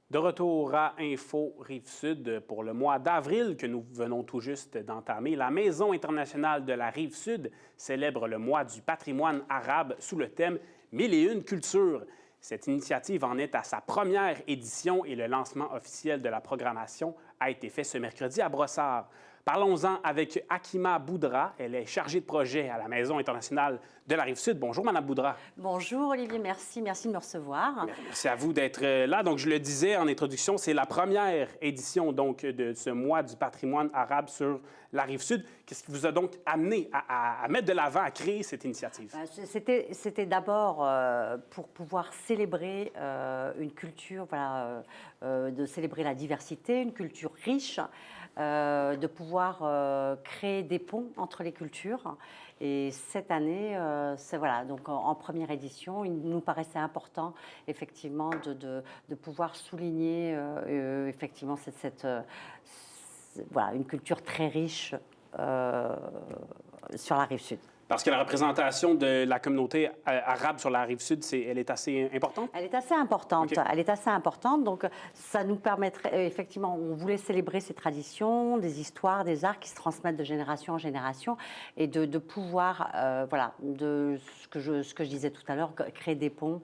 De retour à Info Rive-Sud pour le mois d'avril que nous venons tout juste d'entamer. La Maison internationale de la Rive-Sud célèbre le mois du patrimoine arabe sous le thème « Mille et une cultures ». Cette initiative en est à sa première édition et le lancement officiel de la programmation a été fait ce mercredi à Brossard. Parlons-en avec Hakima Boudra. Elle est chargée de projet à la Maison internationale de la Rive-Sud. Bonjour, Mme Boudra. Bonjour, Olivier. Merci de me recevoir. Merci à vous d'être là. Donc, je le disais en introduction, c'est la première édition donc, de ce mois du patrimoine arabe sur la Rive-Sud. Qu'est-ce qui vous a donc amené à mettre de l'avant, à créer cette initiative? C'était d'abord pour pouvoir célébrer une culture, voilà, de célébrer la diversité, une culture riche, de pouvoir créer des ponts entre les cultures. Et cette année, voilà, donc en première édition, il nous paraissait important effectivement de pouvoir souligner effectivement voilà, une culture très riche sur la Rive-Sud. Parce que la représentation de la communauté arabe sur la Rive-Sud, elle est assez importante? Elle est assez importante. Okay. Elle est assez importante. Donc, ça nous permettrait, effectivement, on voulait célébrer ces traditions, des histoires, des arts qui se transmettent de génération en génération et de pouvoir, voilà, de ce que je disais tout à l'heure, créer des ponts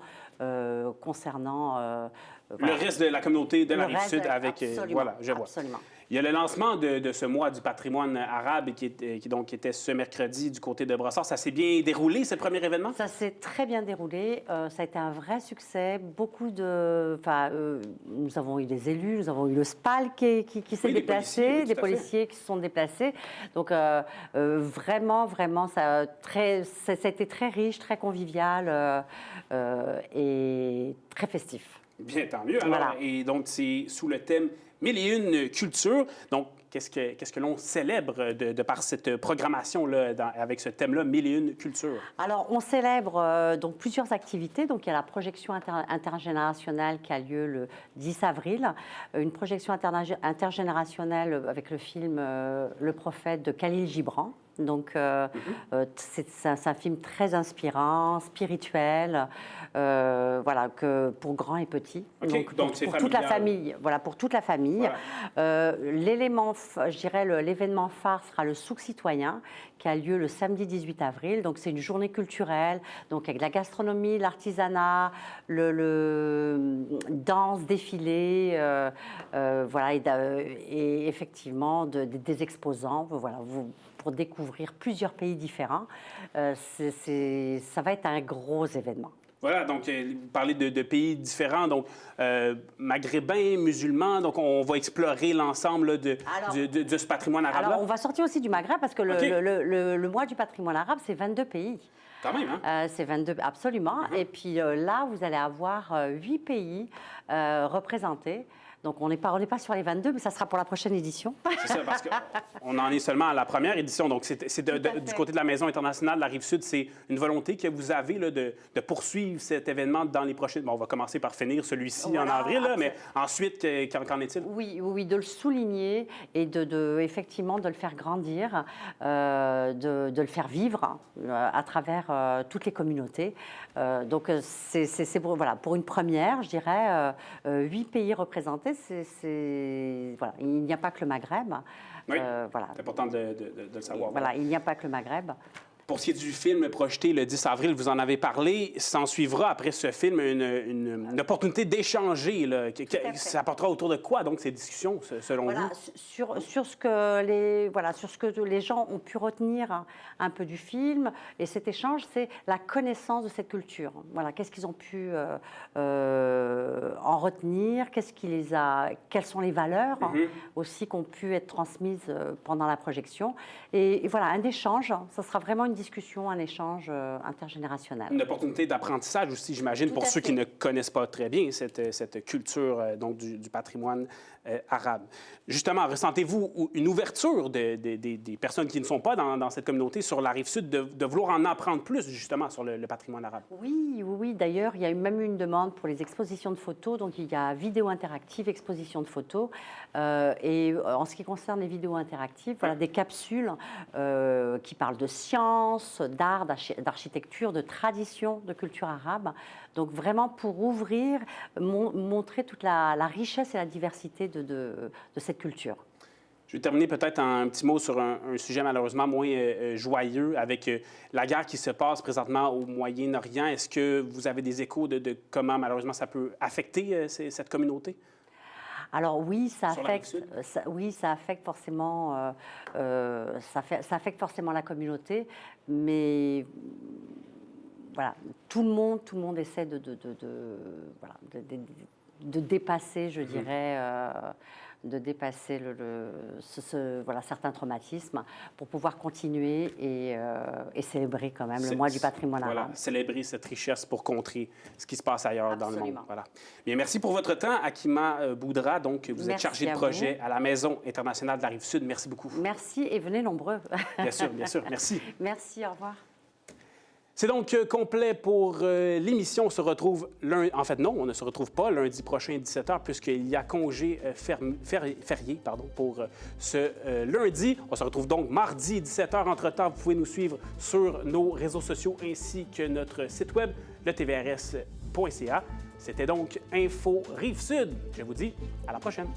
concernant... Voilà. Le reste de la communauté de la Rive-Sud avec... Absolument, voilà, je vois. Absolument. Il y a le lancement de ce mois du patrimoine arabe qui était ce mercredi du côté de Brossard. Ça s'est bien déroulé, ce premier événement? Ça s'est très bien déroulé. Ça a été un vrai succès. Nous avons eu des élus, nous avons eu le SPAL qui s'est déplacé, des policiers qui se sont déplacés. Donc, vraiment, ça a été très riche, très convivial et très festif. Bien, tant mieux. Alors, voilà. Et donc, c'est sous le thème « Mille et une cultures ». Donc, qu'est-ce que l'on célèbre de par cette programmation-là, avec ce thème-là, « Mille et une cultures ». Alors, on célèbre donc plusieurs activités. Donc, il y a la projection intergénérationnelle qui a lieu le 10 avril. Une projection intergénérationnelle avec le film Le Prophète de Khalil Gibran. Donc, c'est un film très inspirant, spirituel, voilà, pour grands et petits. Okay, donc pour toute la famille. Voilà, pour toute la famille. Voilà. L'événement phare sera le Souk citoyen, qui a lieu le samedi 18 avril. Donc, c'est une journée culturelle, donc avec la gastronomie, l'artisanat, le danse, défilé, voilà, et effectivement des exposants. Voilà, pour découvrir plusieurs pays différents. Ça va être un gros événement. Voilà, donc vous parlez de pays différents, donc maghrébins, musulmans, donc on va explorer l'ensemble de ce patrimoine arabe-là. Alors, on va sortir aussi du Maghreb parce que le mois du patrimoine arabe, c'est 22 pays. Quand même, hein? C'est 22, absolument. Et puis là, vous allez avoir 8 pays représentés. Donc, on n'est pas sur les 22, mais ça sera pour la prochaine édition. C'est ça, parce qu'on en est seulement à la première édition. Donc, c'est du côté de la Maison internationale de la Rive-Sud, c'est une volonté que vous avez là, de poursuivre cet événement dans les prochaines... Bon, on va commencer par finir celui-ci en avril, là, mais ensuite, qu'en est-il? Oui, de le souligner et effectivement de le faire grandir, de le faire vivre à travers toutes les communautés. Donc, c'est pour une première, je dirais, 8 pays représentés. Voilà, il n'y a pas que le Maghreb. Oui, voilà. C'est important de le savoir. Voilà, il n'y a pas que le Maghreb. Pour ce qui est du film projeté le 10 avril, vous en avez parlé. S'en suivra après ce film une opportunité d'échanger. Ça apportera autour de quoi, donc, ces discussions, selon vous? Sur ce que les gens ont pu retenir un peu du film. Et cet échange, c'est la connaissance de cette culture. Voilà, qu'est-ce qu'ils ont pu en retenir? Quelles sont les valeurs aussi qui ont pu être transmises pendant la projection? Et voilà, un échange. Ça sera vraiment une discussion, un échange intergénérationnel. Une opportunité d'apprentissage aussi, j'imagine, pour ceux qui ne connaissent pas très bien cette culture donc, du patrimoine arabe. Justement, ressentez-vous une ouverture des personnes qui ne sont pas dans cette communauté sur la Rive-Sud de vouloir en apprendre plus, justement, sur le patrimoine arabe? Oui. D'ailleurs, il y a même eu une demande pour les expositions de photos. Donc, il y a vidéo interactive, exposition de photos. Et en ce qui concerne les vidéos interactives, voilà, des capsules qui parlent de science, sciences, d'art, d'architecture, de tradition, de culture arabe. Donc vraiment pour ouvrir, montrer toute la richesse et la diversité de cette culture. Je vais terminer peut-être en un petit mot sur un sujet malheureusement moins joyeux avec la guerre qui se passe présentement au Moyen-Orient. Est-ce que vous avez des échos de comment malheureusement ça peut affecter cette communauté? Alors oui, ça Sur la affecte, ça affecte forcément, ça affecte forcément la communauté, mais voilà, tout le monde essaie voilà, de dépasser, je dirais, de dépasser voilà, certains traumatismes pour pouvoir continuer et célébrer quand même le mois du patrimoine arabe. Voilà, célébrer cette richesse pour contrer ce qui se passe ailleurs dans le monde. Voilà. Bien, merci pour votre temps, Hakima Boudra. Donc, vous êtes chargée de projet à la Maison internationale de la Rive-Sud. Merci beaucoup. Merci et venez nombreux. Bien sûr, bien sûr. Merci. Merci, au revoir. C'est donc complet pour l'émission. On se retrouve lundi. En fait, non, on ne se retrouve pas lundi prochain à 17h puisqu'il y a congé férié pour ce lundi. On se retrouve donc mardi 17h. Entre-temps, vous pouvez nous suivre sur nos réseaux sociaux ainsi que notre site web, letvrs.ca. C'était donc Info Rive-Sud. Je vous dis à la prochaine.